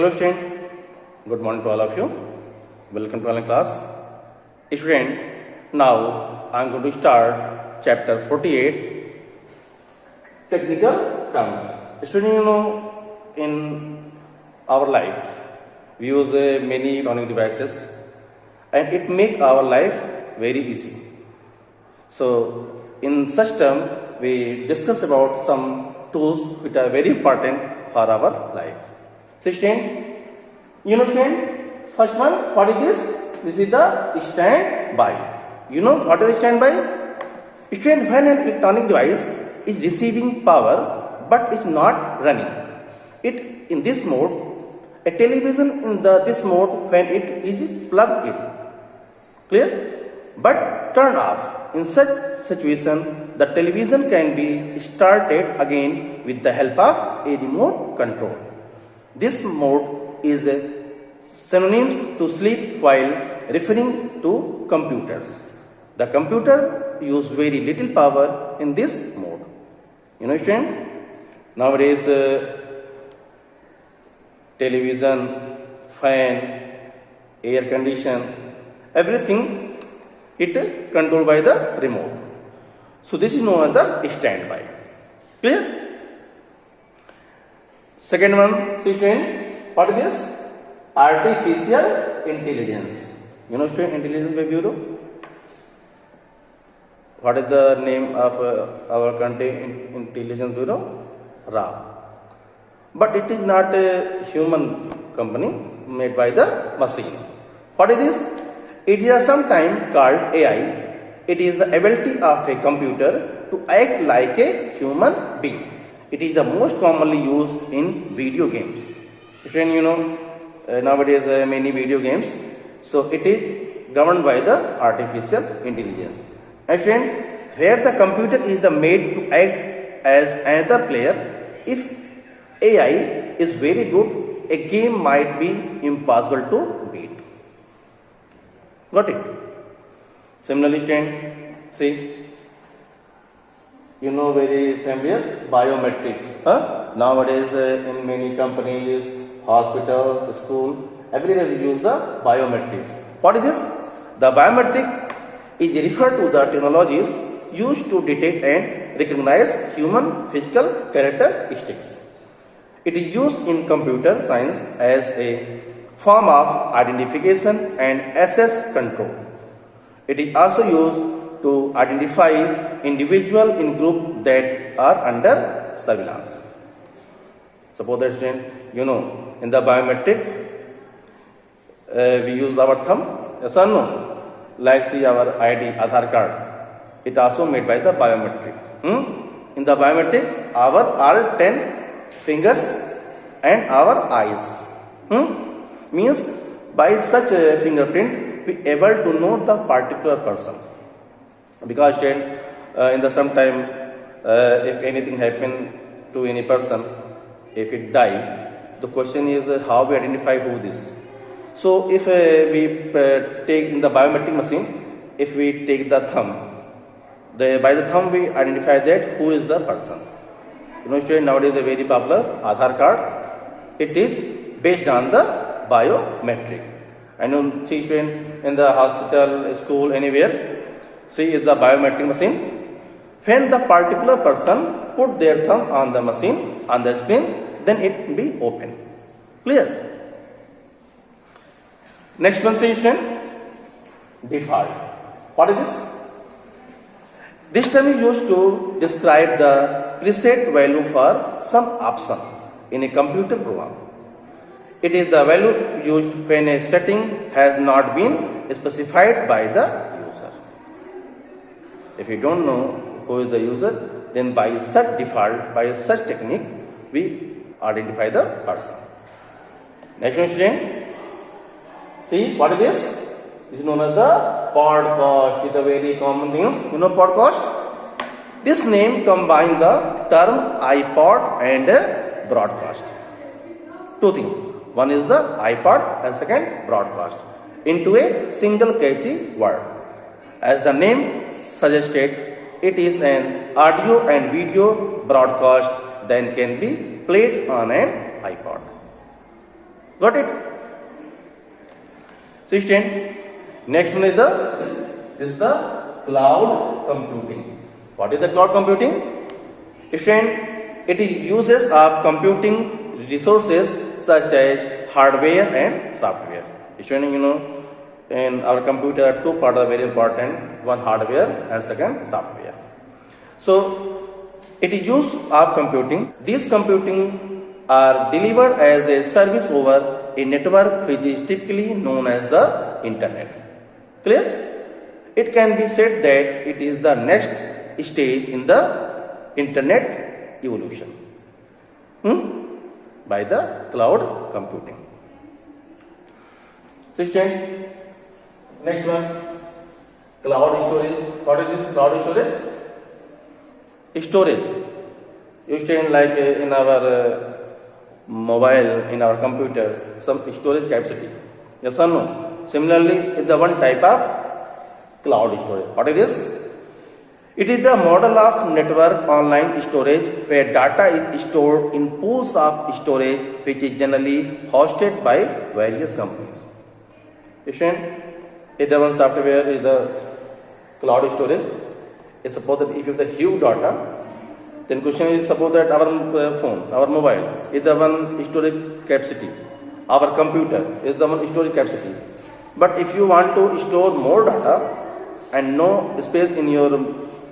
Hello student, good morning to all of you. Welcome to online class. Student, now I am going to start chapter 48, technical terms. Student, you know, in our life we use many electronic devices and it makes our life very easy. So in such term we discuss about some tools which are very important for our life. So student, you know student, first one, what is this? This is the standby. You know what is standby? Student, when an electronic device is receiving power but is not running, it in this mode, a television in this mode when it is plugged in. Clear? But turned off. In such situation, the television can be started again with the help of a remote control. This mode is synonyms to sleep while referring to computers. The computer uses very little power in this mode. You know, student? Nowadays, television, fan, air condition, everything it controlled by the remote. So this is known as the standby. Clear? Second one, see student, what is this? Artificial intelligence. You know student, intelligence by bureau? What is the name of our country intelligence bureau? RA. But it is not a human company made by the machine. What is this? It is sometimes called AI. It is the ability of a computer to act like a human being. It is the most commonly used in video games. Student, you know, nowadays many video games. So it is governed by the artificial intelligence. And student, where the computer is the made to act as another player, if AI is very good, a game might be impossible to beat. Got it? Similarly, student, see, you know very familiar biometrics. Nowadays, in many companies, hospitals, school, everywhere we use the biometrics. What is this? The biometric is referred to the technologies used to detect and recognize human physical characteristics. It is used in computer science as a form of identification and access control. It is also used to identify individuals in groups that are under surveillance. Suppose that student, you know, in the biometric, we use our thumb, yes or no? Like see our ID, Aadhaar card. It also made by the biometric. In the biometric, our all 10 fingers and our eyes. Means by such a fingerprint, we able to know the particular person. Because student, in the sometime, if anything happen to any person, if it die, the question is how we identify who this. So if we take in the biometric machine, if we take the thumb, by the thumb we identify that who is the person. You know student, nowadays a very popular Aadhaar card. It is based on the biometric. And you see student, in the hospital, school, anywhere, see is the biometric machine. When the particular person put their thumb on the machine, on the screen, then it will be open. Clear? Next one, see student, default. What is this? This term is used to describe the preset value for some option in a computer program. It is the value used when a setting has not been specified by the user. If you don't know who is the user, then by such default, by such technique, we identify the person. Next one, student. See, what is this? This is known as the podcast. It is a very common thing. You know podcast? This name combines the term iPod and broadcast. Two things. One is the iPod and second broadcast into a single catchy word. As the name suggested, it is an audio and video broadcast that can be played on an iPod. Got it? So student, next one is the cloud computing. What is the cloud computing? Student, it uses of computing resources such as hardware and software. Student, you know, in our computer, two parts are very important. One hardware and second software. So it is use of computing. These computing are delivered as a service over a network which is typically known as the internet. Clear? It can be said that it is the next stage in the internet evolution by the cloud computing. System. Next one, cloud storage. What is this cloud storage? Storage. You stand like in our mobile, in our computer, some storage capacity. Yes or no? Similarly, it's the one type of cloud storage. What is this? It is the model of network online storage where data is stored in pools of storage which is generally hosted by various companies. Is the one software is the cloud storage. It's suppose that if you have the huge data, then question is suppose that our phone, our mobile is the one storage capacity. Our computer is the one storage capacity. But if you want to store more data and no space in your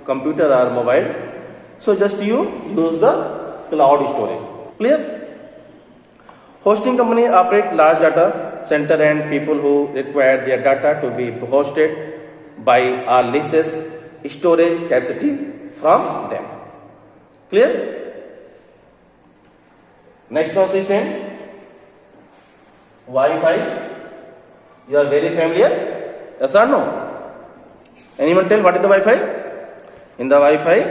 computer or mobile, so just you use the cloud storage. Clear? Hosting company operate large data center and people who require their data to be hosted by or leases storage capacity from them. Clear? Next one system, Wi-Fi. You are very familiar? Yes or no? Anyone tell what is the Wi-Fi? In the Wi-Fi,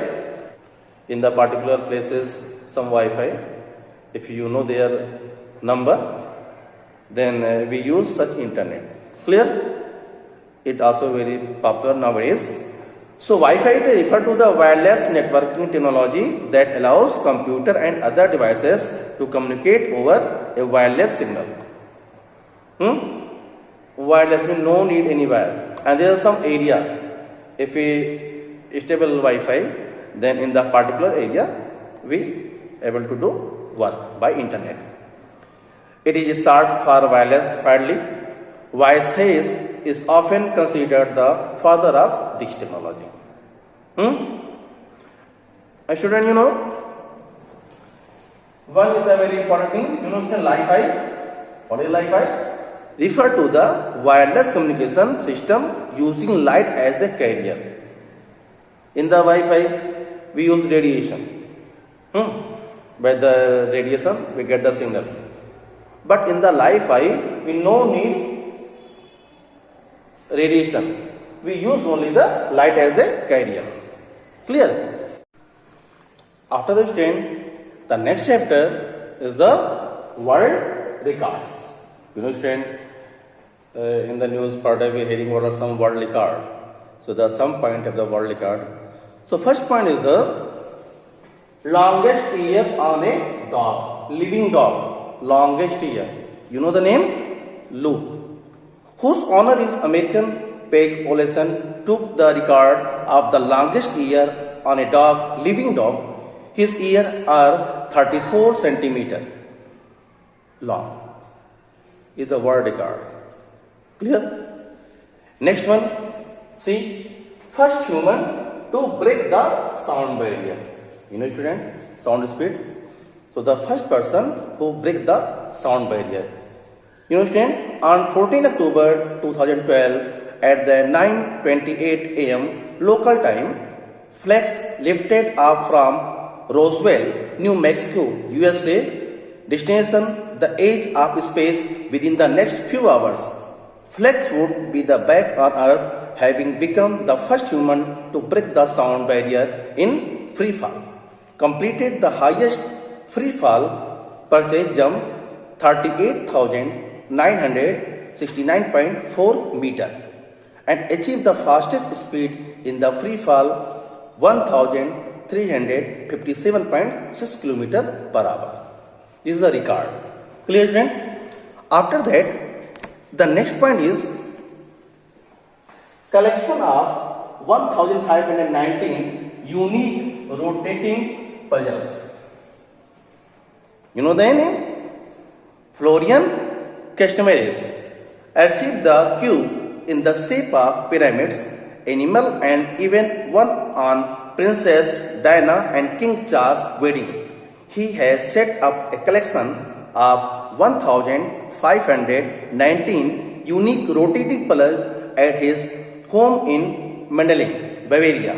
in the particular places, some Wi-Fi, if you know their number, then we use such internet. Clear? It also very popular nowadays. So Wi-Fi refer to the wireless networking technology that allows computer and other devices to communicate over a wireless signal. Wireless means no need any wire. And there is some area, if we stable Wi-Fi, then in the particular area we able to do work by internet. It is short for wireless widely. Wi-Fi is often considered the father of this technology. Student, you know, one is a very important thing. You know, Li-Fi. What is Li-Fi? Refer to the wireless communication system using light as a carrier. In the Wi-Fi, we use radiation. By the radiation, we get the signal. But in the Li-Fi, we no need radiation. We use only the light as a carrier. Clear? After the student, the next chapter is the world records. You know, student, in the news part we are hearing what are some world record. So there are some point of the world record. So first point is the longest year on a dog, living dog, longest year. You know the name? Lou, whose owner is American Peg Olesen, took the record of the longest ear on a dog, living dog. His ears are 34 centimeters long. Is the world record. Clear? Next one. See, first human to break the sound barrier. You know, student, sound speed. So the first person who break the sound barrier. You know, student, on 14 October 2012 at the 9:28 a.m. local time, flags lifted off from Roswell, New Mexico, USA, destination the edge of space within the next few hours. Flags would be the back on Earth, having become the first human to break the sound barrier in free fall. Completed the highest free fall purchase jump 38,969.4 meter and achieved the fastest speed in the free fall 1,357.6 km per hour. This is the record. Clear, friend? After that, the next point is collection of 1519 unique rotating puzzles. You know the name? Florian Castemares achieved the cube in the shape of pyramids, animal, and even one on Princess Diana and King Charles' wedding. He has set up a collection of 1519 unique rotating puzzles at his home in Medellin, Bavaria,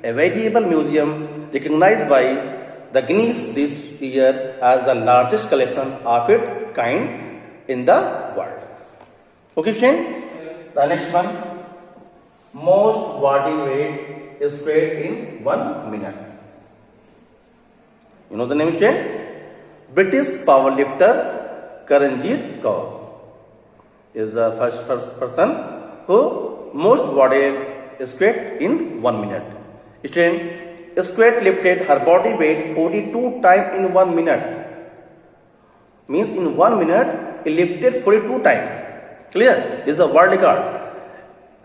a valuable museum recognized by the Guinness this year as the largest collection of its kind in the world. Okay, student. The next one, most body weight is squared in 1 minute. You know the name, student? British powerlifter Karanjit Kaur is the first person who most body is squared in 1 minute. Student, squat lifted her body weight 42 times in 1 minute. Means in 1 minute he lifted 42 times. Clear? This is the world record.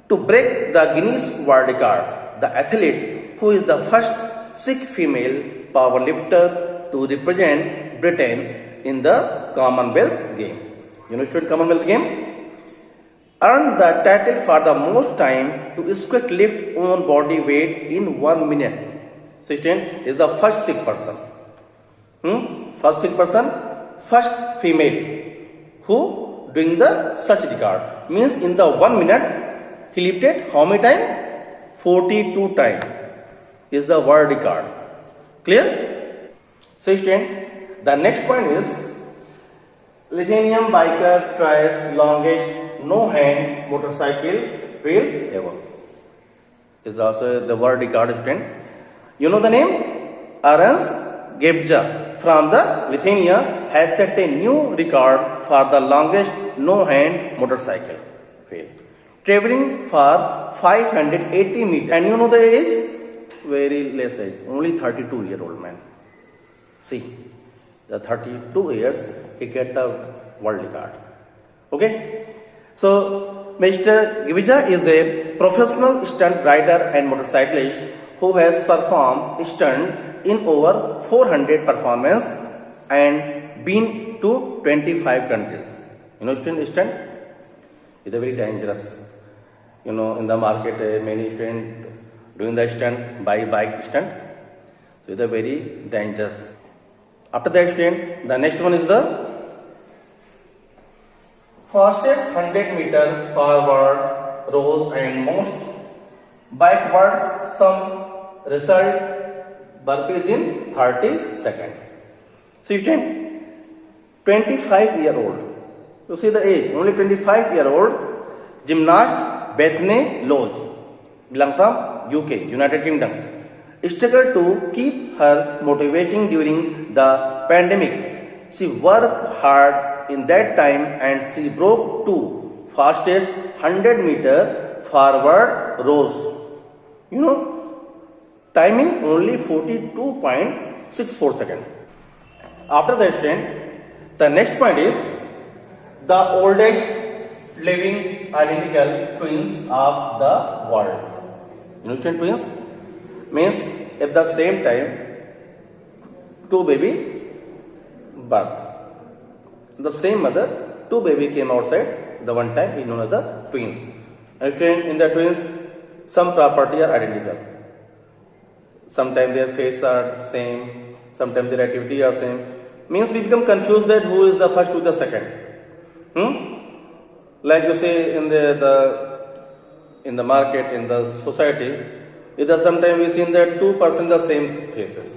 To break the Guinness World Record, the athlete who is the first Sikh female powerlifter to represent Britain in the Commonwealth Game. You know, student, Commonwealth Game earned the title for the most time to squat lift own body weight in 1 minute. So, student, is the first Sikh person. First Sikh person, first female who doing the such record. Means in the 1 minute he lifted how many times? 42 times is the world record. Clear? So, student, the next point is Lithuanian biker tries longest no-hand motorcycle wheel ever. Is also the world record, student. You know the name? Arens Gebja from the Lithuania has set a new record for the longest no-hand motorcycle wheel, traveling for 580 meters. And you know the age? Very less age, only 32-year-old man. See, the 32 years he get the world record. Okay? So, Mr. Gebja is a professional stunt rider and motorcyclist who has performed stunt in over 400 performances and been to 25 countries. You know, stunt is very dangerous. You know, in the market, many students doing the stunt by bike stunt. So, it's very dangerous. After that, student, the next one is the fastest 100 meters forward rows and most backwards some result burpees in 30 seconds. So, student, 25-year-old. You see the age, only 25-year-old gymnast Bethany Lodge, belongs from UK, United Kingdom, struggled to keep her motivating during the pandemic. She worked hard in that time and she broke two fastest 100-meter forward rows. You know, timing only 42.64 seconds. After that, student, the next point is the oldest living identical twins of the world. You know, student, twins means at the same time two baby birth. The same mother, two baby came outside the one time, is known as the twins. And student, in the twins, some property are identical. Sometimes their face are same, sometimes their activity are same. Means we become confused that who is the first, who is the second. Like you say in the market, in the society, either sometimes we see that two persons the same faces.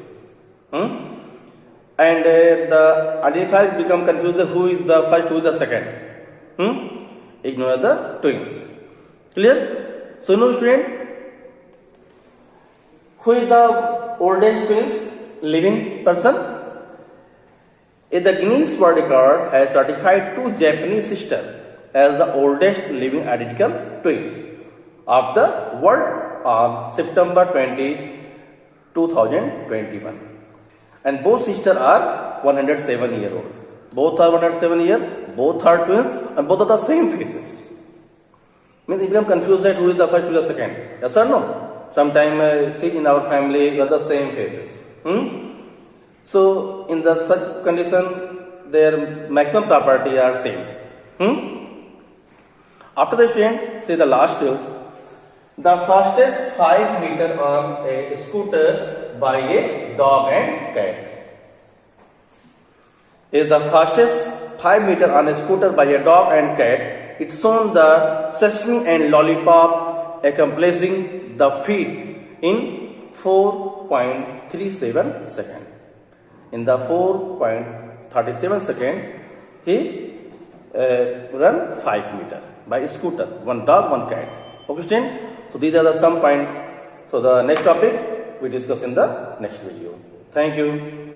And the identifier become confused who is the first, who is the second. Ignore the twins. Clear? So, no, student, who is the oldest twins living person? The Guinness World Record has certified two Japanese sisters as the oldest living identical twins of the world on September 20, 2021. And both sisters are 107-year-old. Both are 107 years. both are twins and both are the same faces. Means you become confused that who is the first, who is the second. Yes or no? Sometimes see in our family you have the same faces. So in the such condition, their maximum property are same. After the student, say the last two. The fastest 5 meter on a scooter by a dog and cat. Is the fastest 5 meter on a scooter by a dog and cat. It's shown the sesame and lollipop accomplishing the feat in 4.37 seconds. In the 4.37 seconds, he run 5 meter by scooter. One dog, one cat. Okay, student. So these are the some point. So the next topic we discuss in the next video. Thank you.